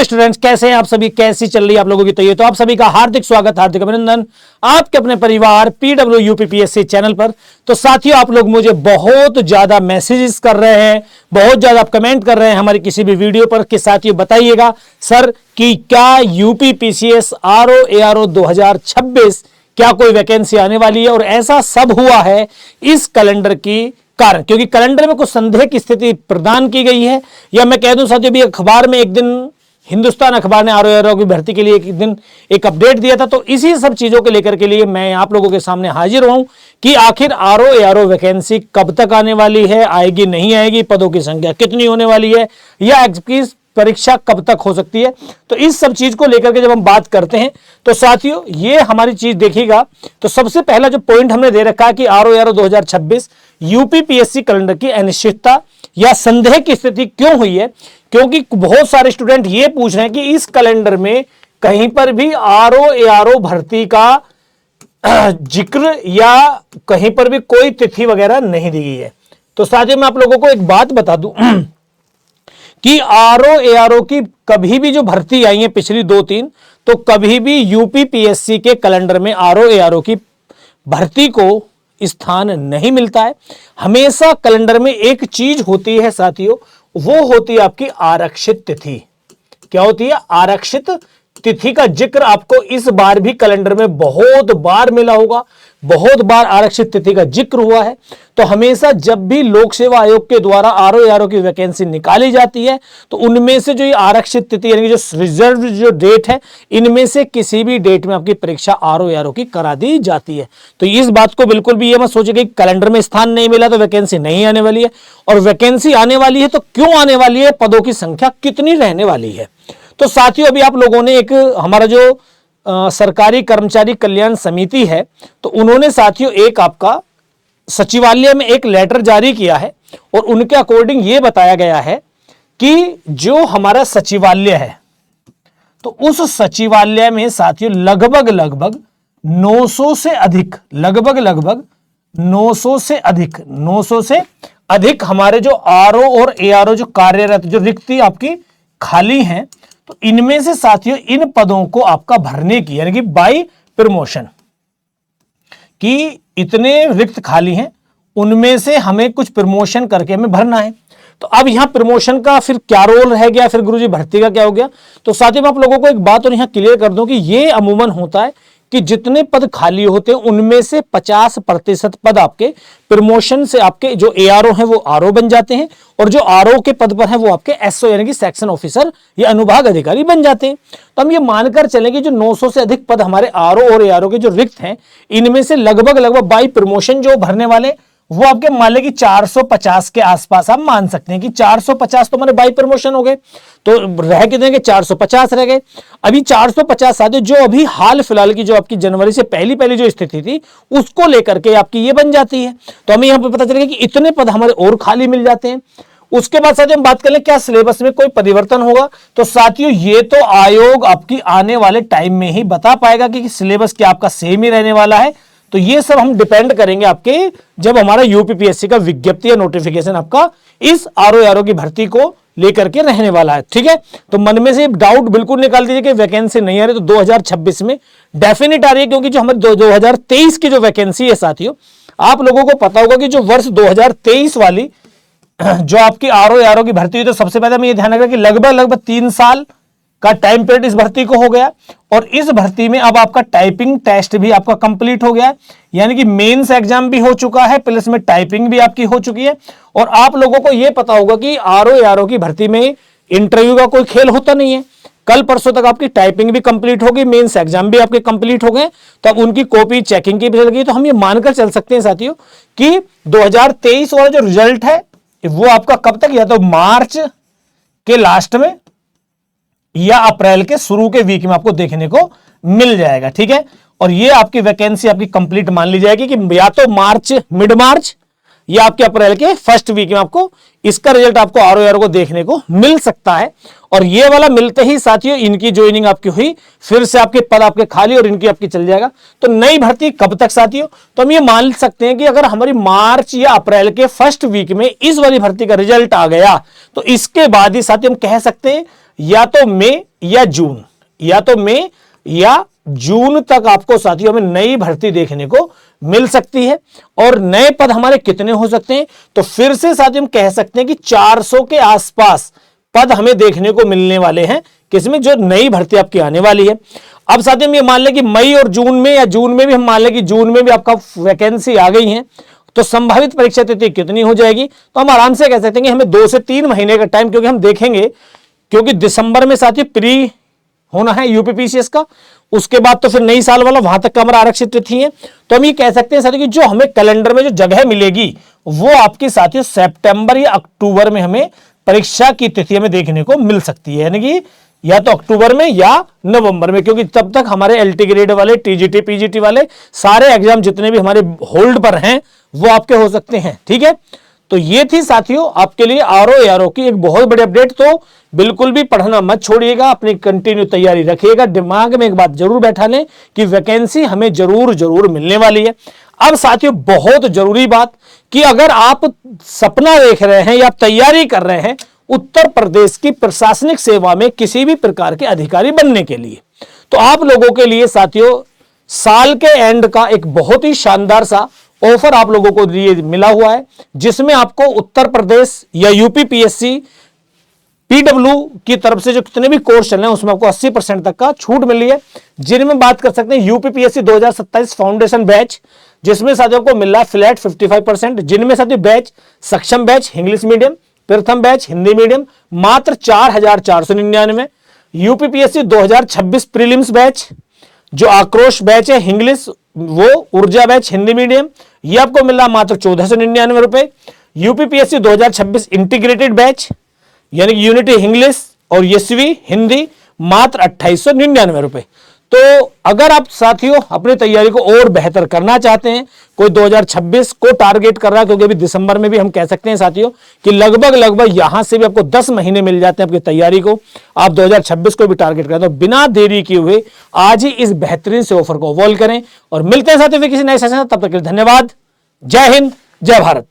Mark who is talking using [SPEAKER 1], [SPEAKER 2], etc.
[SPEAKER 1] Students, कैसे हैं आप सभी? कैसी चल रही है आप लोगों की तैयारी? तो आप सभी का हार्दिक स्वागत, हार्दिक अभिनंदन आपके अपने परिवार PW UPPSC चैनल पर। तो साथियों, आप लोग मुझे बहुत ज्यादा मैसेजेस कर रहे हैं, बहुत ज्यादा आप कमेंट कर रहे हैं हमारी किसी भी वीडियो पर कि साथियों बताइएगा सर कि क्या UPPCS RO ARO 2026 क्या कोई वैकेंसी आने वाली है? और ऐसा सब हुआ है इस कैलेंडर की कारण, क्योंकि कैलेंडर में कुछ संदेह की स्थिति प्रदान की गई है। या मैं कह दूं साथियों, भी अखबार में एक दिन हिंदुस्तान अखबार ने RO की भर्ती के लिए एक दिन एक अपडेट दिया था। तो इसी सब चीजों के लेकर के लिए मैं आप लोगों के सामने हाजिर हूं कि आखिर RO ARO वैकेंसी कब तक आने वाली है, आएगी नहीं आएगी, पदों की संख्या कितनी होने वाली है, या परीक्षा कब तक हो सकती है। तो इस सब चीज को लेकर के जब हम बात करते हैं तो साथियों ये हमारी चीज देखिएगा। तो सबसे पहला जो पॉइंट हमने दे रखा है कि RO ARO 2026 UPPSC कैलेंडर की अनिश्चितता या संदेह की स्थिति क्यों हुई है, क्योंकि बहुत सारे स्टूडेंट ये पूछ रहे हैं कि इस कैलेंडर में कहीं पर भी RO ARO भर्ती का जिक्र या कहीं पर भी कोई तिथि वगैरह नहीं दी गई है। तो साथियों मैं आप लोगों को एक बात बता दूं कि RO ARO की कभी भी जो भर्ती आई है पिछली 2-3, तो कभी भी UPPSC के कैलेंडर में RO ARO की भर्ती को स्थान नहीं मिलता है। हमेशा कैलेंडर में एक चीज होती है साथियों, वो होती है आपकी आरक्षित तिथि। क्या होती है? आरक्षित तिथि का जिक्र आपको इस बार भी कैलेंडर में बहुत बार मिला होगा, बहुत बार आरक्षित तिथि का जिक्र हुआ है। तो हमेशा जब भी लोक सेवा आयोग के द्वारा RO ARO की वैकेंसी निकाली जाती है तो उनमें से जो ये आरक्षित तिथि यानी कि जो रिजर्व जो डेट है, इनमें से किसी भी डेट में आपकी परीक्षा RO ARO की करा दी जाती है। तो इस बात को बिल्कुल भी ये मत सोचिए कि कैलेंडर में स्थान नहीं मिला तो वैकेंसी नहीं आने वाली है। और वैकेंसी आने वाली है तो क्यों आने वाली है, पदों की संख्या कितनी रहने वाली है। तो साथियों अभी आप लोगों ने एक हमारा जो सरकारी कर्मचारी कल्याण समिति है, तो उन्होंने साथियों एक आपका सचिवालय में एक लेटर जारी किया है और उनके अकॉर्डिंग यह बताया गया है कि जो हमारा सचिवालय है तो उस सचिवालय में साथियों लगभग 900 से अधिक, लगभग 900 से अधिक हमारे जो RO और ARO जो कार्यरत जो रिक्ति आपकी खाली हैं, तो इनमें से साथियों इन पदों को आपका भरने की यानी कि बाय प्रमोशन कि इतने रिक्त खाली हैं, उनमें से हमें कुछ प्रमोशन करके हमें भरना है। तो अब यहां प्रमोशन का फिर क्या रोल रह गया, फिर गुरुजी भर्ती का क्या हो गया। तो साथियों मैं आप लोगों को एक बात और यहां क्लियर कर दूं कि यह अमूमन होता है कि जितने पद खाली होते हैं उनमें से 50% पद आपके प्रमोशन से आपके जो ARO हैं वो RO बन जाते हैं, और जो RO के पद पर हैं वो आपके SO यानी कि सेक्शन ऑफिसर या अनुभाग अधिकारी बन जाते हैं। तो हम ये मानकर चलें कि जो 900 से अधिक पद हमारे RO और ARO के जो रिक्त हैं, इनमें से लगभग बाई प्रमोशन जो भरने वाले वो आपके मान लें कि 450 के आसपास आप मान सकते हैं कि 450 तो हमारे बाई प्रमोशन हो गए। तो रह कितने के? 450 रह गए। अभी 450 साथियों जो अभी हाल फिलहाल की जो आपकी जनवरी से पहली जो स्थिति थी उसको लेकर के आपकी ये बन जाती है। तो हमें यहां पर पता चलेगा कि इतने पद हमारे और खाली मिल जाते हैं। उसके बाद साथियों हम बात कर लें क्या सिलेबस में कोई परिवर्तन होगा। तो साथियों ये तो आयोग आपकी आने वाले टाइम में ही बता पाएगा कि सिलेबस क्या आपका सेम ही रहने वाला है। तो ये सब हम डिपेंड करेंगे आपके जब हमारा UPPSC का विज्ञप्ति या नोटिफिकेशन आपका इस RO ARO की भर्ती को लेकर के रहने वाला है। ठीक है, तो मन में से डाउट बिल्कुल निकाल दीजिए कि वैकेंसी नहीं आ रही। तो 2026 में डेफिनेट आ रही है, क्योंकि जो हमारी 2023 की जो वैकेंसी है साथियों, आप लोगों को पता होगा कि जो वर्ष 2023 वाली जो आपकी RO ARO की भर्ती हुई, तो सबसे पहले हमें यह ध्यान रखना कि लगभग 3 साल का टाइम पीरियड इस भर्ती को हो गया। और इस भर्ती में अब आपका टाइपिंग टेस्ट भी आपका कंप्लीट हो गया है, यानी कि मेंस एग्जाम भी हो चुका है, प्लस में टाइपिंग भी आपकी हो चुकी है। और आप लोगों को यह पता होगा कि RO ARO की भर्ती में इंटरव्यू का कोई खेल होता नहीं है। कल परसों तक आपकी टाइपिंग भी कंप्लीट होगी, मेंस एग्जाम भी आपके कंप्लीट हो गए, तो अब उनकी कॉपी चेकिंग की भी चल गई। तो हम ये मानकर चल सकते हैं साथियों कि 2023 वाला जो रिजल्ट है वो आपका कब तक, या तो मार्च के लास्ट में या अप्रैल के शुरू के वीक में आपको देखने को मिल जाएगा। ठीक है, और ये आपकी वैकेंसी आपकी कंप्लीट मान ली जाएगी कि या तो मार्च, मिड मार्च या आपके अप्रैल के फर्स्ट वीक में आपको इसका रिजल्ट आपको RO ARO को देखने को मिल सकता है। और ये वाला मिलते ही साथियों इनकी ज्वाइनिंग आपकी हुई, फिर से आपके पद आपके खाली और इनकी आपकी चल जाएगा। तो नई भर्ती कब तक साथियों? तो हम ये मान सकते हैं कि अगर हमारी मार्च या अप्रैल के फर्स्ट वीक में इस वाली भर्ती का रिजल्ट आ गया तो इसके बाद ही साथियों हम कह सकते हैं या तो मई या जून, या तो मई या जून तक आपको साथियों में नई भर्ती देखने को मिल सकती है। और नए पद हमारे कितने हो सकते हैं, तो फिर से साथियों हम कह सकते हैं कि 400 के आसपास पद हमें देखने को मिलने वाले हैं, किसमें, जो नई भर्ती आपकी आने वाली है। अब साथियों हम ये मान लें कि मई और जून में, या जून में भी हम मान लें कि जून में भी आपका वैकेंसी आ गई है, तो संभावित परीक्षा तिथि कितनी हो जाएगी, तो हम आराम से कह सकते हैं कि हमें 2 से 3 महीने का टाइम, क्योंकि हम देखेंगे, क्योंकि दिसंबर में साथियों प्री होना है यूपीपीसीएस का, उसके बाद तो फिर नई साल वाला, वहां तक का हमारा आरक्षित तिथि है। तो हम ये कह सकते हैं साथियों कि जो हमें कैलेंडर में जो जगह मिलेगी वो आपकी साथियों सितंबर या अक्टूबर में हमें परीक्षा की तिथि हमें देखने को मिल सकती है, यानी कि या तो अक्टूबर में या नवंबर में, क्योंकि तब तक हमारे एलटी ग्रेड वाले, टीजीटी पीजीटी वाले सारे एग्जाम जितने भी हमारे होल्ड पर हैं वो आपके हो सकते हैं। ठीक है, तो ये थी साथियों आपके लिए आरओ की एक बहुत बड़ी अपडेट। तो बिल्कुल भी पढ़ना मत छोड़िएगा, अपनी कंटिन्यू तैयारी रखिएगा, दिमाग में एक बात जरूर बैठा लें कि वैकेंसी हमें जरूर मिलने वाली है। अब साथियों बहुत जरूरी बात कि अगर आप सपना देख रहे हैं या तैयारी कर रहे हैं उत्तर प्रदेश की प्रशासनिक सेवा में किसी भी प्रकार के अधिकारी बनने के लिए, तो आप लोगों के लिए साथियों साल के एंड का एक बहुत ही शानदार सा ऑफर आप लोगों को लिए मिला हुआ है, जिसमें आपको उत्तर प्रदेश या यूपी पीएससी पीडब्ल्यू की तरफ से जो कितने भी कोर्स चल रहे हैं उसमें आपको 80% तक का छूट मिली है। जिनमें बात कर सकते हैं यूपीपीएससी 2027 फाउंडेशन बैच, जिसमें साथियों को मिल रहा है फ्लैट 55%, जिनमें साथियों बैच सक्षम बैच इंग्लिश मीडियम, प्रथम बैच हिंदी मीडियम मात्र 4,499। यूपीपीएससी 2026 प्रीलिम्स बैच जो आक्रोश बैच है इंग्लिश, वो ऊर्जा बैच हिंदी मीडियम, ये आपको मिल रहा मात्र 1,499 रुपए। यूपीपीएससी 2026 इंटीग्रेटेड बैच यानी यूनिटी इंग्लिश और यशवी हिंदी मात्र 2,899 रुपए। तो अगर आप साथियों अपनी तैयारी को और बेहतर करना चाहते हैं, कोई 2026 को टारगेट कर रहा है, क्योंकि अभी दिसंबर में भी हम कह सकते हैं साथियों कि लगभग यहां से भी आपको 10 महीने मिल जाते हैं आपकी तैयारी को, आप 2026 को भी टारगेट करें, तो बिना देरी किए हुए आज ही इस बेहतरीन से ऑफर को अवॉइड करें। और मिलते हैं साथियों किसी नए सेशन में, तब तक के लिए धन्यवाद। जय हिंद, जय भारत।